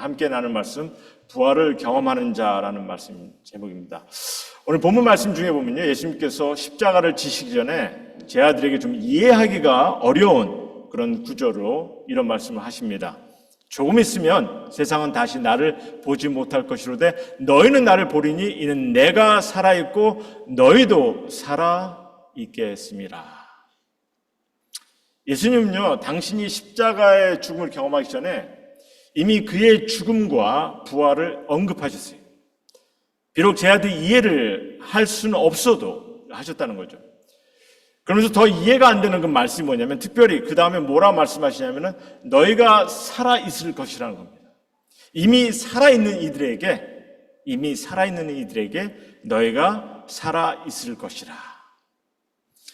함께 나눌 말씀, 부활을 경험하는 자라는 말씀 제목입니다. 오늘 본문 말씀 중에 보면요, 예수님께서 십자가를 지시기 전에 제 아들에게 좀 이해하기가 어려운 그런 구조로 이런 말씀을 하십니다. 조금 있으면 세상은 다시 나를 보지 못할 것이로되 너희는 나를 보리니 이는 내가 살아있고 너희도 살아있겠습니다. 예수님은요, 당신이 십자가의 죽음을 경험하기 전에 이미 그의 죽음과 부활을 언급하셨어요. 비록 제 아들이 이해를 할 수는 없어도 하셨다는 거죠. 그러면서 더 이해가 안 되는 그 말씀이 뭐냐면, 특별히 그 다음에 뭐라 말씀하시냐면은 너희가 살아있을 것이라는 겁니다. 이미 살아있는 이들에게 너희가 살아있을 것이라.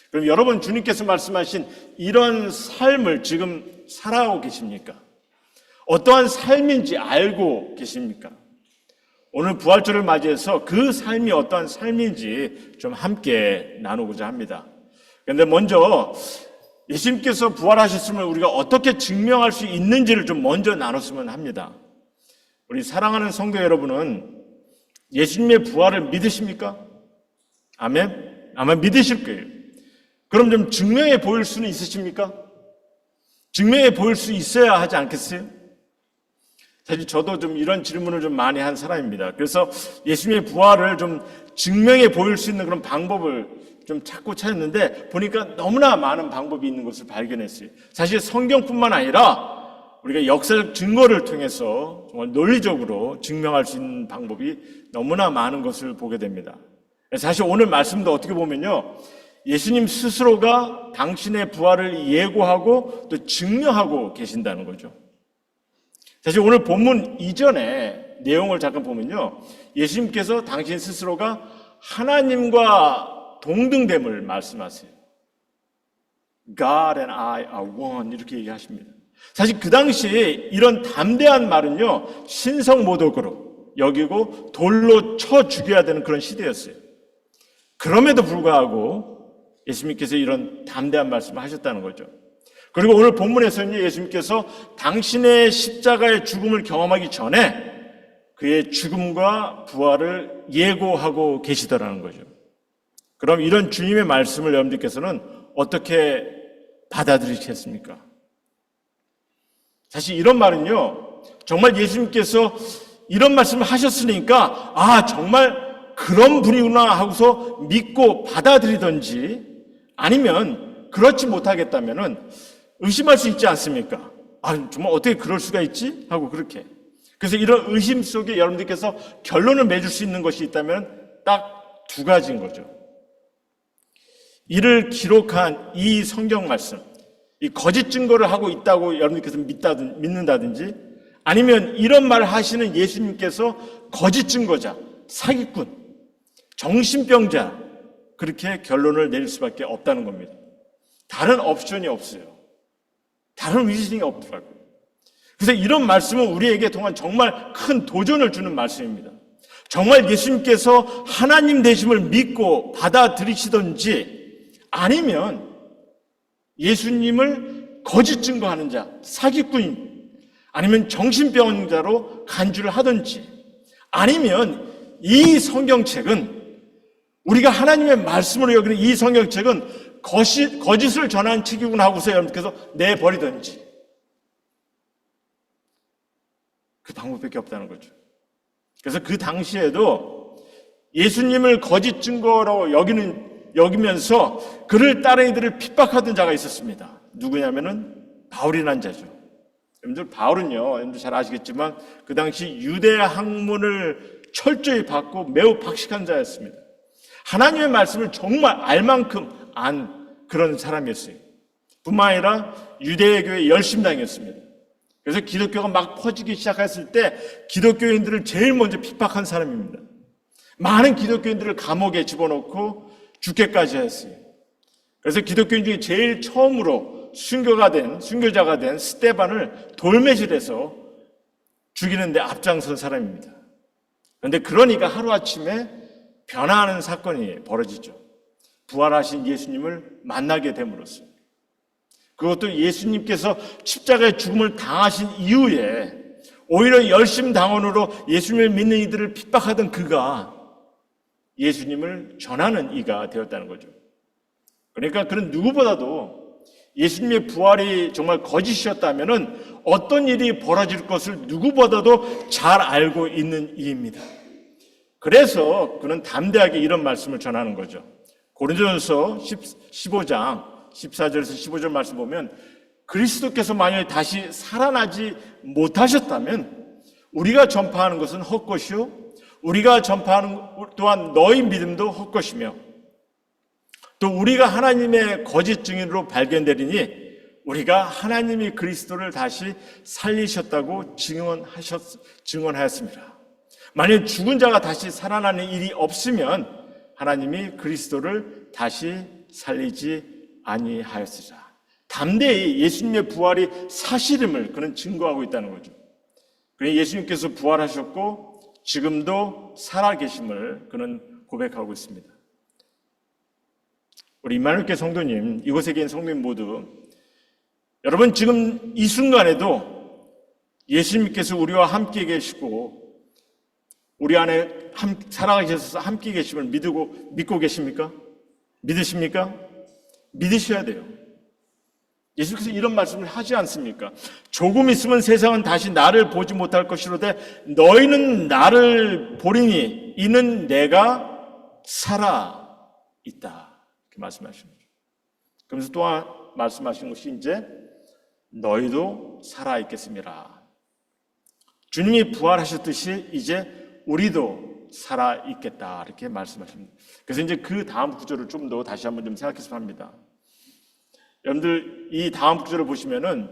그럼 여러분, 주님께서 말씀하신 이런 삶을 지금 살아가고 계십니까? 어떠한 삶인지 알고 계십니까? 오늘 부활절을 맞이해서 그 삶이 어떠한 삶인지 좀 함께 나누고자 합니다. 그런데 먼저 예수님께서 부활하셨음을 우리가 어떻게 증명할 수 있는지를 좀 먼저 나눴으면 합니다. 우리 사랑하는 성도 여러분은 예수님의 부활을 믿으십니까? 아멘? 아마 믿으실 거예요. 그럼 좀 증명해 보일 수는 있으십니까? 증명해 보일 수 있어야 하지 않겠어요? 사실 저도 좀 이런 질문을 좀 많이 한 사람입니다. 그래서 예수님의 부활을 좀 증명해 보일 수 있는 그런 방법을 좀 찾았는데 보니까 너무나 많은 방법이 있는 것을 발견했어요. 사실 성경뿐만 아니라 우리가 역사적 증거를 통해서 정말 논리적으로 증명할 수 있는 방법이 너무나 많은 것을 보게 됩니다. 사실 오늘 말씀도 어떻게 보면요, 예수님 스스로가 당신의 부활을 예고하고 또 증명하고 계신다는 거죠. 사실 오늘 본문 이전에 내용을 잠깐 보면요, 예수님께서 당신 스스로가 하나님과 동등됨을 말씀하세요. God and I are one 이렇게 얘기하십니다. 사실 그 당시에 이런 담대한 말은요, 신성모독으로 여기고 돌로 쳐 죽여야 되는 그런 시대였어요. 그럼에도 불구하고 예수님께서 이런 담대한 말씀을 하셨다는 거죠. 그리고 오늘 본문에서는 예수님께서 당신의 십자가의 죽음을 경험하기 전에 그의 죽음과 부활을 예고하고 계시더라는 거죠. 그럼 이런 주님의 말씀을 여러분들께서는 어떻게 받아들이시겠습니까? 사실 이런 말은요, 정말 예수님께서 이런 말씀을 하셨으니까 정말 그런 분이구나 하고서 믿고 받아들이든지, 아니면 그렇지 못하겠다면은 의심할 수 있지 않습니까? 정말 어떻게 그럴 수가 있지? 하고 그렇게. 그래서 이런 의심 속에 여러분들께서 결론을 맺을 수 있는 것이 있다면 딱 두 가지인 거죠. 이를 기록한 이 성경 말씀, 이 거짓 증거를 하고 있다고 여러분들께서 믿는다든지, 아니면 이런 말을 하시는 예수님께서 거짓 증거자, 사기꾼, 정신병자, 그렇게 결론을 내릴 수밖에 없다는 겁니다. 다른 옵션이 없어요. 다른 리즈닝이 없더라고요. 그래서 이런 말씀은 우리에게 동안 정말 큰 도전을 주는 말씀입니다. 정말 예수님께서 하나님 되심을 믿고 받아들이시든지, 아니면 예수님을 거짓 증거하는 자, 사기꾼, 아니면 정신병자로 간주를 하든지, 아니면 이 성경책은, 우리가 하나님의 말씀으로 여기는 이 성경책은 거짓을 전하는 책이구나 하고서 여러분께서 내버리든지, 그 방법밖에 없다는 거죠. 그래서 그 당시에도 예수님을 거짓 증거로 여기면서 그를 따르는 이들을 핍박하던 자가 있었습니다. 누구냐면은 바울이라는 자죠. 여러분들 바울은요, 여러분들 잘 아시겠지만 그 당시 유대 학문을 철저히 받고 매우 박식한 자였습니다. 하나님의 말씀을 정말 알 만큼 안 그런 사람이었어요. 뿐만 아니라 유대교의 열심당이었습니다. 그래서 기독교가 막 퍼지기 시작했을 때 기독교인들을 제일 먼저 핍박한 사람입니다. 많은 기독교인들을 감옥에 집어넣고 죽게까지 했어요. 그래서 기독교인 중에 제일 처음으로 순교자가 된 스데반을 돌매질해서 죽이는 데 앞장선 사람입니다. 그런데 그러니까 하루아침에 변화하는 사건이 벌어지죠. 부활하신 예수님을 만나게 됨으로써. 그것도 예수님께서 십자가의 죽음을 당하신 이후에 오히려 열심당원으로 예수님을 믿는 이들을 핍박하던 그가 예수님을 전하는 이가 되었다는 거죠. 그러니까 그는 누구보다도 예수님의 부활이 정말 거짓이었다면 어떤 일이 벌어질 것을 누구보다도 잘 알고 있는 이입니다. 그래서 그는 담대하게 이런 말씀을 전하는 거죠. 고린도전서 15장 14절에서 15절 말씀 보면 그리스도께서 만일 다시 살아나지 못하셨다면 우리가 전파하는 것은 헛것이요 우리가 전파하는 또한 너희 믿음도 헛것이며 또 우리가 하나님의 거짓 증인으로 발견되리니 우리가 하나님이 그리스도를 다시 살리셨다고 증언하였습니다. 만일 죽은 자가 다시 살아나는 일이 없으면 하나님이 그리스도를 다시 살리지 아니하였으리라. 담대히 예수님의 부활이 사실임을 그는 증거하고 있다는 거죠. 그러니 예수님께서 부활하셨고 지금도 살아계심을 그는 고백하고 있습니다. 우리 임마누엘교회 성도님, 이곳에 계신 성도님 모두 여러분 지금 이 순간에도 예수님께서 우리와 함께 계시고 우리 안에 살아계셔서 함께 계심을 믿고 계십니까? 믿으십니까? 믿으셔야 돼요. 예수께서 이런 말씀을 하지 않습니까? 조금 있으면 세상은 다시 나를 보지 못할 것이로되 너희는 나를 보리니 이는 내가 살아 있다. 이렇게 말씀하시는 거죠. 그러면서 또 말씀하시는 것이 이제 너희도 살아 있겠습니다. 주님이 부활하셨듯이 이제 우리도 살아 있겠다. 이렇게 말씀하십니다. 그래서 이제 그 다음 구절을 좀 더 다시 한번 좀 생각해서 합니다. 여러분들 이 다음 구절을 보시면은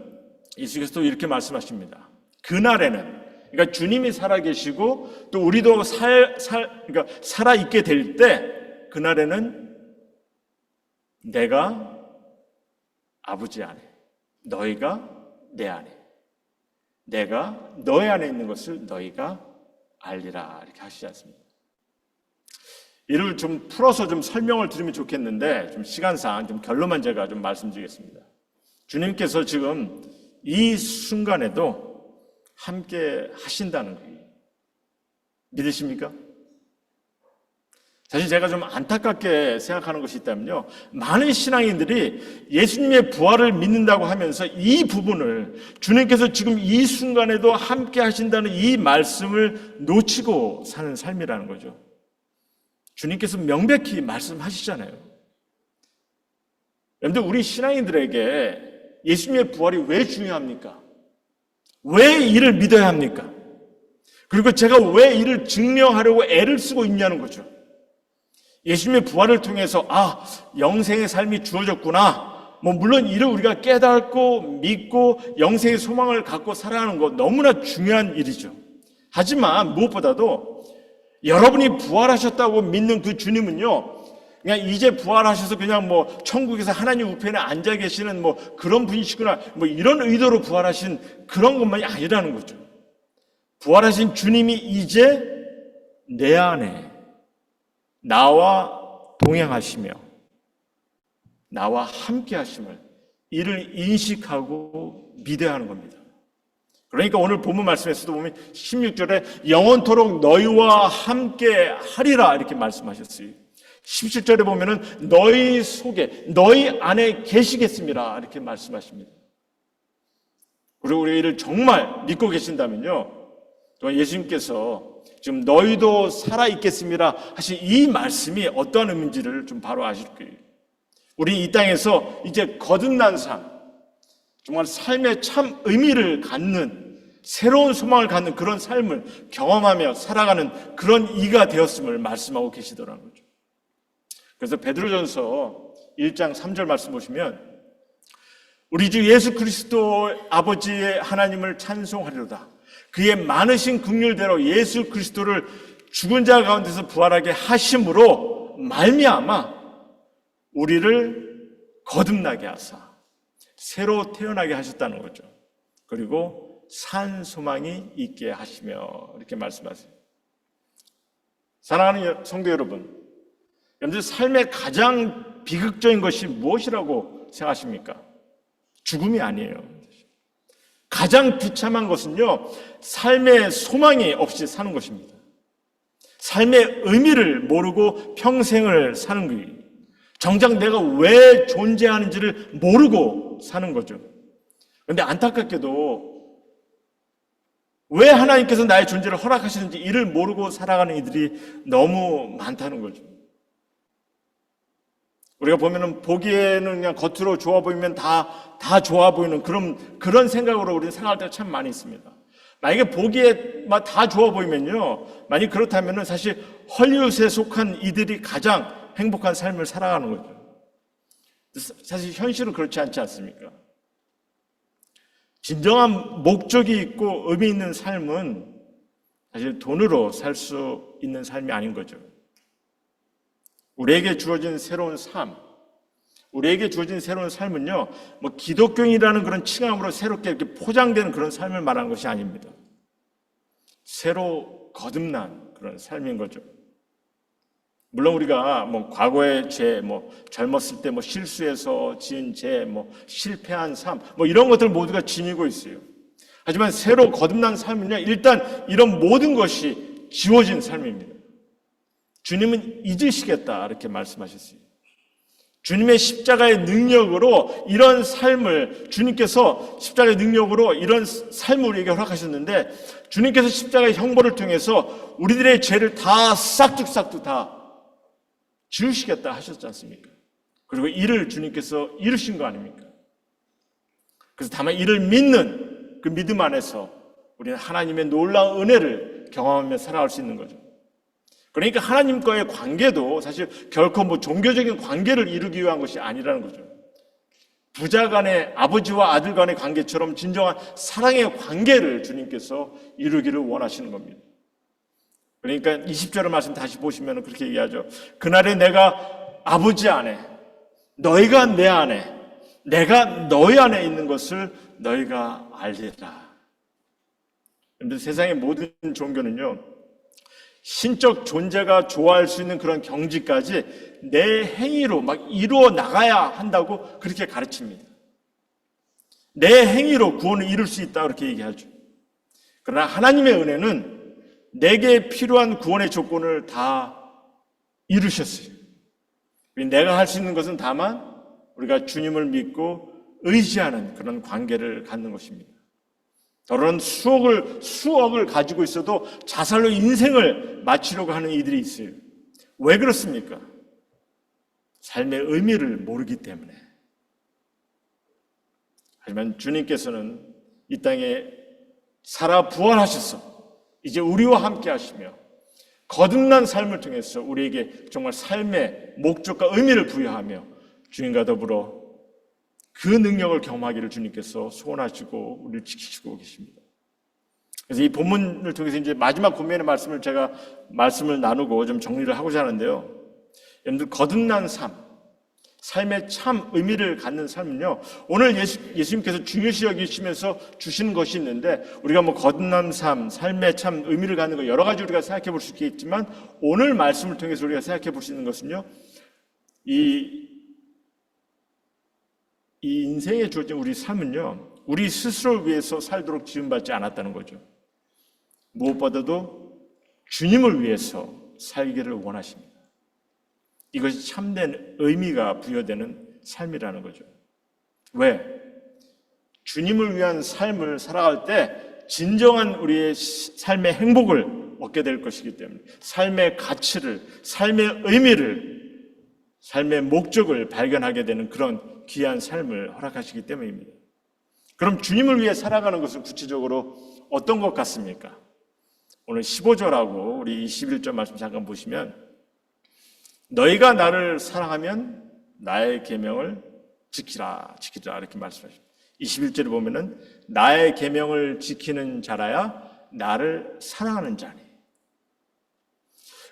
예수께서 또 이렇게 말씀하십니다. 그날에는 그러니까 주님이 살아계시고 또 우리도 그러니까 살아있게 될 때 그날에는 내가 아버지 안에 너희가 내 안에 내가 너희 안에 있는 것을 너희가 알리라 이렇게 하시지 않습니까? 이를 좀 풀어서 좀 설명을 드리면 좋겠는데 좀 시간상 좀 결론만 제가 좀 말씀드리겠습니다. 주님께서 지금 이 순간에도 함께 하신다는 거예요. 믿으십니까? 사실 제가 좀 안타깝게 생각하는 것이 있다면요. 많은 신앙인들이 예수님의 부활을 믿는다고 하면서 이 부분을 주님께서 지금 이 순간에도 함께 하신다는 이 말씀을 놓치고 사는 삶이라는 거죠. 주님께서 명백히 말씀하시잖아요. 여러분들 우리 신앙인들에게 예수님의 부활이 왜 중요합니까? 왜 이를 믿어야 합니까? 그리고 제가 왜 이를 증명하려고 애를 쓰고 있냐는 거죠. 예수님의 부활을 통해서 영생의 삶이 주어졌구나. 물론 이를 우리가 깨닫고 믿고 영생의 소망을 갖고 살아가는 것 너무나 중요한 일이죠. 하지만 무엇보다도 여러분이 부활하셨다고 믿는 그 주님은요, 그냥 이제 부활하셔서 그냥 천국에서 하나님 우편에 앉아 계시는 그런 분이시구나, 이런 의도로 부활하신 그런 것만이 아니라는 거죠. 부활하신 주님이 이제 내 안에 나와 동행하시며 나와 함께 하심을 이를 인식하고 믿어야 하는 겁니다. 그러니까 오늘 본문 말씀에서도 보면 16절에 영원토록 너희와 함께 하리라 이렇게 말씀하셨어요. 17절에 보면은 너희 속에 너희 안에 계시겠습니다 이렇게 말씀하십니다. 그리고 우리를 정말 믿고 계신다면요, 또 예수님께서 지금 너희도 살아있겠습니다 하신 이 말씀이 어떠한 의미인지를 좀 바로 아실 거예요. 우리 이 땅에서 이제 거듭난 삶, 정말 삶의 참 의미를 갖는 새로운 소망을 갖는 그런 삶을 경험하며 살아가는 그런 이가 되었음을 말씀하고 계시더라는 거죠. 그래서 베드로전서 1장 3절 말씀 보시면 우리 주 예수 그리스도 아버지의 하나님을 찬송하리로다. 그의 많으신 긍휼대로 예수 그리스도를 죽은 자 가운데서 부활하게 하심으로 말미암아 우리를 거듭나게 하사 새로 태어나게 하셨다는 거죠. 그리고 산 소망이 있게 하시며 이렇게 말씀하세요. 사랑하는 성도 여러분, 여러분들 삶의 가장 비극적인 것이 무엇이라고 생각하십니까? 죽음이 아니에요. 가장 비참한 것은요, 삶의 소망이 없이 사는 것입니다. 삶의 의미를 모르고 평생을 사는 거예요. 정작 내가 왜 존재하는지를 모르고 사는 거죠. 그런데 안타깝게도 왜 하나님께서 나의 존재를 허락하시는지 이를 모르고 살아가는 이들이 너무 많다는 거죠. 우리가 보면은 보기에는 그냥 겉으로 좋아 보이면 다 좋아 보이는 그런 생각으로 우리는 생각할 때가 참 많이 있습니다. 만약에 보기에 막 다 좋아 보이면요, 만약 그렇다면은 사실 헐리우드에 속한 이들이 가장 행복한 삶을 살아가는 거죠. 사실 현실은 그렇지 않지 않습니까? 진정한 목적이 있고 의미 있는 삶은 사실 돈으로 살 수 있는 삶이 아닌 거죠. 우리에게 주어진 새로운 삶, 우리에게 주어진 새로운 삶은요, 뭐 기독교인이라는 그런 칭함으로 새롭게 이렇게 포장되는 그런 삶을 말하는 것이 아닙니다. 새로 거듭난 그런 삶인 거죠. 물론 우리가 뭐 과거의 죄, 뭐 젊었을 때 뭐 실수해서 지은 죄, 뭐 실패한 삶, 뭐 이런 것들 모두가 지니고 있어요. 하지만 새로 거듭난 삶은요, 일단 이런 모든 것이 지워진 삶입니다. 주님은 잊으시겠다 이렇게 말씀하셨어요. 주님의 십자가의 능력으로 이런 삶을, 주님께서 십자가의 능력으로 이런 삶을 우리에게 허락하셨는데, 주님께서 십자가의 형벌을 통해서 우리들의 죄를 다 싹둑싹둑 다 지우시겠다 하셨지 않습니까? 그리고 이를 주님께서 이루신 거 아닙니까? 그래서 다만 이를 믿는 그 믿음 안에서 우리는 하나님의 놀라운 은혜를 경험하며 살아갈 수 있는 거죠. 그러니까 하나님과의 관계도 사실 결코 뭐 종교적인 관계를 이루기 위한 것이 아니라는 거죠. 부자 간의, 아버지와 아들 간의 관계처럼 진정한 사랑의 관계를 주님께서 이루기를 원하시는 겁니다. 그러니까 20절의 말씀 다시 보시면 그렇게 얘기하죠. 그날에 내가 아버지 안에, 너희가 내 안에, 내가 너희 안에 있는 것을 너희가 알리라. 그런데 세상의 모든 종교는요, 신적 존재가 좋아할 수 있는 그런 경지까지 내 행위로 막 이루어 나가야 한다고 그렇게 가르칩니다. 내 행위로 구원을 이룰 수 있다 그렇게 얘기하죠. 그러나 하나님의 은혜는 내게 필요한 구원의 조건을 다 이루셨어요. 내가 할 수 있는 것은 다만 우리가 주님을 믿고 의지하는 그런 관계를 갖는 것입니다. 더러는 수억을 가지고 있어도 자살로 인생을 마치려고 하는 이들이 있어요. 왜 그렇습니까? 삶의 의미를 모르기 때문에. 하지만 주님께서는 이 땅에 살아 부활하셔서 이제 우리와 함께 하시며 거듭난 삶을 통해서 우리에게 정말 삶의 목적과 의미를 부여하며 주님과 더불어 그 능력을 경험하기를 주님께서 소원하시고 우리를 지키시고 계십니다. 그래서 이 본문을 통해서 이제 마지막 고민의 말씀을 나누고 좀 정리를 하고자 하는데요. 여러분들 거듭난 삶의 참 의미를 갖는 삶은요, 오늘 예수님께서 중요시 여기시면서 주시는 것이 있는데, 우리가 뭐 거듭난 삶의 참 의미를 갖는 거 여러 가지 우리가 생각해 볼 수 있겠지만, 오늘 말씀을 통해서 우리가 생각해 볼 수 있는 것은요, 이 인생에 주어진 우리 삶은요, 우리 스스로를 위해서 살도록 지음받지 않았다는 거죠. 무엇보다도 주님을 위해서 살기를 원하십니다. 이것이 참된 의미가 부여되는 삶이라는 거죠. 왜? 주님을 위한 삶을 살아갈 때 진정한 우리의 삶의 행복을 얻게 될 것이기 때문에, 삶의 가치를, 삶의 의미를, 삶의 목적을 발견하게 되는 그런 귀한 삶을 허락하시기 때문입니다. 그럼 주님을 위해 살아가는 것은 구체적으로 어떤 것 같습니까? 오늘 15절하고 우리 21절 말씀 잠깐 보시면, 너희가 나를 사랑하면 나의 계명을 지키라 이렇게 말씀하십니다. 21절에 보면은 나의 계명을 지키는 자라야 나를 사랑하는 자니.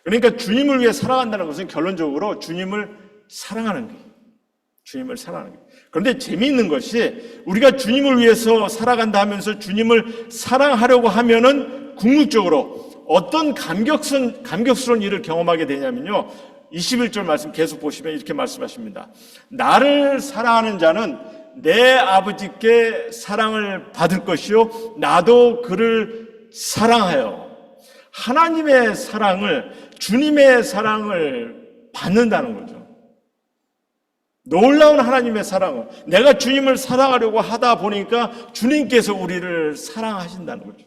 그러니까 주님을 위해 살아간다는 것은 결론적으로 주님을 사랑하는 거예요. 주님을 사랑하는 거예요. 그런데 재미있는 것이, 우리가 주님을 위해서 살아간다 하면서 주님을 사랑하려고 하면은 궁극적으로 어떤 감격스러운 일을 경험하게 되냐면요, 21절 말씀 계속 보시면 이렇게 말씀하십니다. 나를 사랑하는 자는 내 아버지께 사랑을 받을 것이요 나도 그를 사랑하여 하나님의 사랑을, 주님의 사랑을 받는다는 거죠. 놀라운 하나님의 사랑을, 내가 주님을 사랑하려고 하다 보니까 주님께서 우리를 사랑하신다는 거죠.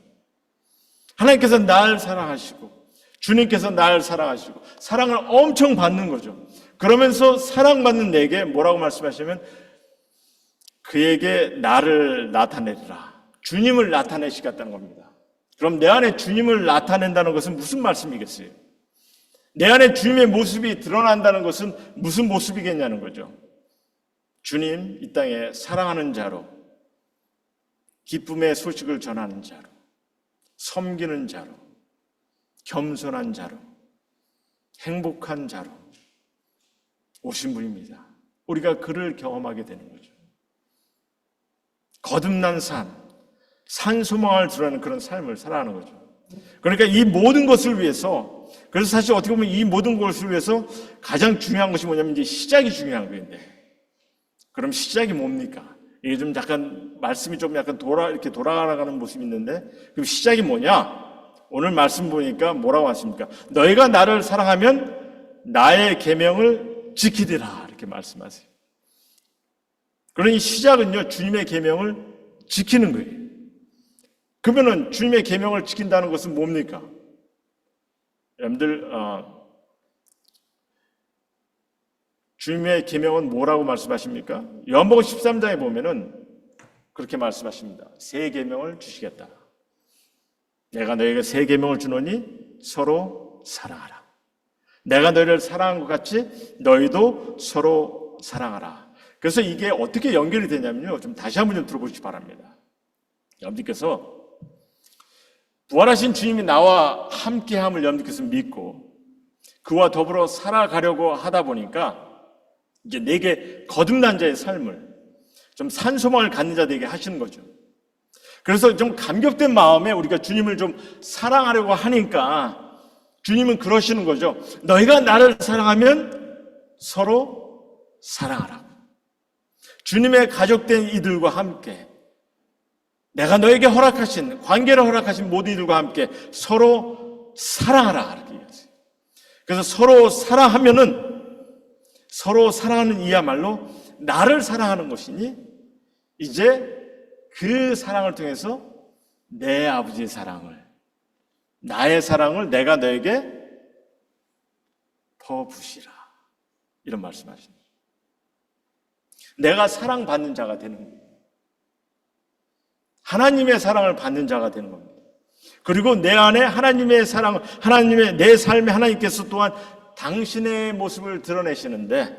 하나님께서 날 사랑하시고 주님께서 날 사랑하시고 사랑을 엄청 받는 거죠. 그러면서 사랑받는 내게 뭐라고 말씀하시면 그에게 나를 나타내리라. 주님을 나타내시겠다는 겁니다. 그럼 내 안에 주님을 나타낸다는 것은 무슨 말씀이겠어요? 내 안에 주님의 모습이 드러난다는 것은 무슨 모습이겠냐는 거죠. 주님 이 땅에 사랑하는 자로, 기쁨의 소식을 전하는 자로, 섬기는 자로, 겸손한 자로, 행복한 자로 오신 분입니다. 우리가 그를 경험하게 되는 거죠. 거듭난 삶, 산소망을 드러내는 그런 삶을 살아가는 거죠. 그러니까 이 모든 것을 위해서, 그래서 사실 어떻게 보면 이 모든 것을 위해서 가장 중요한 것이 뭐냐면 이제 시작이 중요한 건데, 그럼 시작이 뭡니까? 이게 좀 약간 말씀이 좀 약간 이렇게 돌아가는 모습이 있는데, 그럼 시작이 뭐냐? 오늘 말씀 보니까 뭐라고 하십니까? 너희가 나를 사랑하면 나의 계명을 지키리라 이렇게 말씀하세요. 그러니 시작은요 주님의 계명을 지키는 거예요. 그러면은 주님의 계명을 지킨다는 것은 뭡니까? 여러분들 주님의 계명은 뭐라고 말씀하십니까? 요한복음 13장에 보면은 그렇게 말씀하십니다. 새 계명을 주시겠다. 내가 너에게 새 계명을 주노니 서로 사랑하라. 내가 너희를 사랑한 것 같이 너희도 서로 사랑하라. 그래서 이게 어떻게 연결이 되냐면요. 좀 다시 한번 좀 들어보시기 바랍니다. 여러분들께서 부활하신 주님이 나와 함께함을 여러분들께서 믿고 그와 더불어 살아가려고 하다 보니까 이제 내게 거듭난 자의 삶을 좀 산소망을 갖는 자 되게 하시는 거죠. 그래서 좀 감격된 마음에 우리가 주님을 좀 사랑하려고 하니까 주님은 그러시는 거죠. 너희가 나를 사랑하면 서로 사랑하라고. 주님의 가족된 이들과 함께 내가 너에게 허락하신, 관계를 허락하신 모든 이들과 함께 서로 사랑하라 이렇게 얘기했어요. 그래서 서로 사랑하면은 서로 사랑하는 이야말로 나를 사랑하는 것이니 이제 그 사랑을 통해서 내 아버지의 사랑을, 나의 사랑을 내가 너에게 퍼부시라 이런 말씀하십니다. 내가 사랑받는 자가 되는 겁니다. 하나님의 사랑을 받는 자가 되는 겁니다. 그리고 내 안에 하나님의 사랑, 하나님의 내 삶에 하나님께서 또한 당신의 모습을 드러내시는데,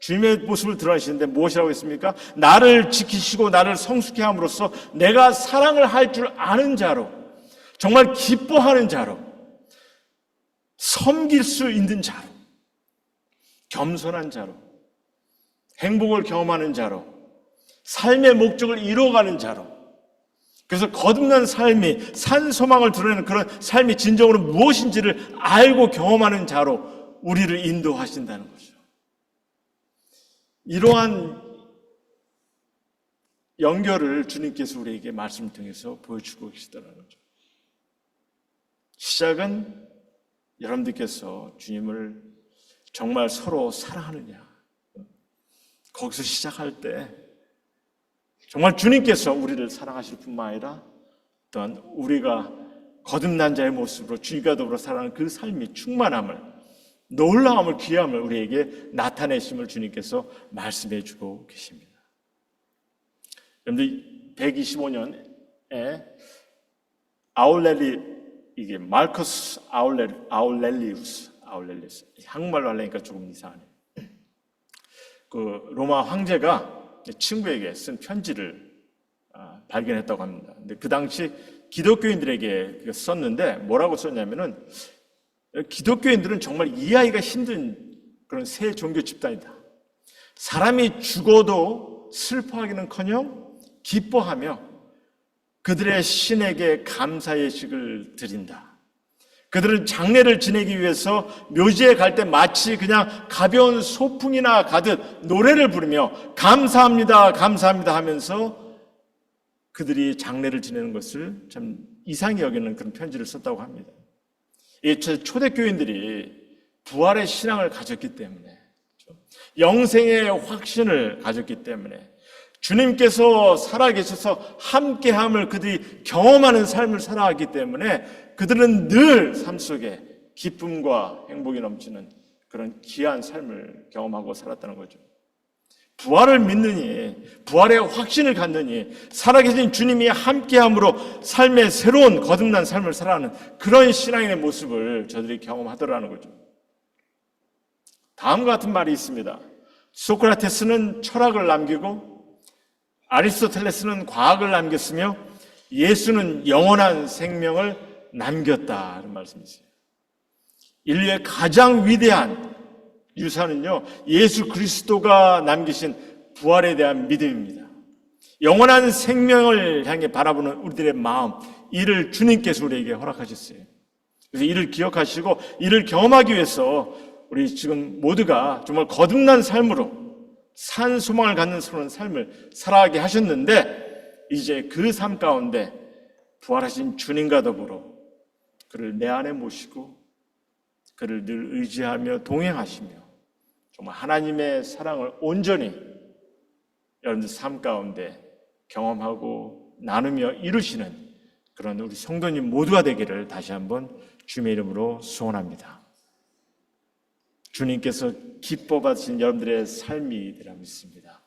주님의 모습을 드러내시는데 무엇이라고 했습니까? 나를 지키시고 나를 성숙케 함으로써 내가 사랑을 할 줄 아는 자로, 정말 기뻐하는 자로, 섬길 수 있는 자로, 겸손한 자로, 행복을 경험하는 자로, 삶의 목적을 이루어가는 자로, 그래서 거듭난 삶이, 산소망을 드러내는 그런 삶이 진정으로 무엇인지를 알고 경험하는 자로 우리를 인도하신다는 거죠. 이러한 연결을 주님께서 우리에게 말씀을 통해서 보여주고 계시다는 거죠. 시작은 여러분들께서 주님을 정말 서로 사랑하느냐, 거기서 시작할 때 정말 주님께서 우리를 사랑하실 뿐만 아니라 또한 우리가 거듭난 자의 모습으로 주님과 더불어 살아가는 그 삶이 충만함을, 놀라움을, 귀함을 우리에게 나타내심을 주님께서 말씀해 주고 계십니다. 여러분들 125년에 이게 마르커스 아울렐리우스, 한국말로 하려니까 조금 이상하네요. 그 로마 황제가 친구에게 쓴 편지를 발견했다고 합니다. 근데 그 당시 기독교인들에게 썼는데 뭐라고 썼냐면은, 기독교인들은 정말 이해하기가 힘든 그런 새 종교 집단이다. 사람이 죽어도 슬퍼하기는커녕 기뻐하며 그들의 신에게 감사 예식을 드린다. 그들은 장례를 지내기 위해서 묘지에 갈 때 마치 그냥 가벼운 소풍이나 가듯 노래를 부르며 감사합니다, 감사합니다 하면서 그들이 장례를 지내는 것을 참 이상히 여기는 그런 편지를 썼다고 합니다. 이 초대교인들이 부활의 신앙을 가졌기 때문에, 영생의 확신을 가졌기 때문에, 주님께서 살아계셔서 함께함을 그들이 경험하는 삶을 살아왔기 때문에 그들은 늘 삶 속에 기쁨과 행복이 넘치는 그런 귀한 삶을 경험하고 살았다는 거죠. 부활을 믿느니, 부활의 확신을 갖느니, 살아계신 주님이 함께함으로 삶의 새로운 거듭난 삶을 살아가는 그런 신앙인의 모습을 저들이 경험하더라는 거죠. 다음과 같은 말이 있습니다. 소크라테스는 철학을 남기고 아리스토텔레스는 과학을 남겼으며 예수는 영원한 생명을 남겼다는 말씀이세요. 인류의 가장 위대한 유산은요, 예수 그리스도가 남기신 부활에 대한 믿음입니다. 영원한 생명을 향해 바라보는 우리들의 마음, 이를 주님께서 우리에게 허락하셨어요. 그래서 이를 기억하시고 이를 경험하기 위해서 우리 지금 모두가 정말 거듭난 삶으로 산 소망을 갖는 새로운 삶을 살아가게 하셨는데, 이제 그 삶 가운데 부활하신 주님과 더불어 그를 내 안에 모시고 그를 늘 의지하며 동행하시며 정말 하나님의 사랑을 온전히 여러분들 삶 가운데 경험하고 나누며 이루시는 그런 우리 성도님 모두가 되기를 다시 한번 주님의 이름으로 소원합니다. 주님께서 기뻐 받으신 여러분들의 삶이 되리라 믿습니다.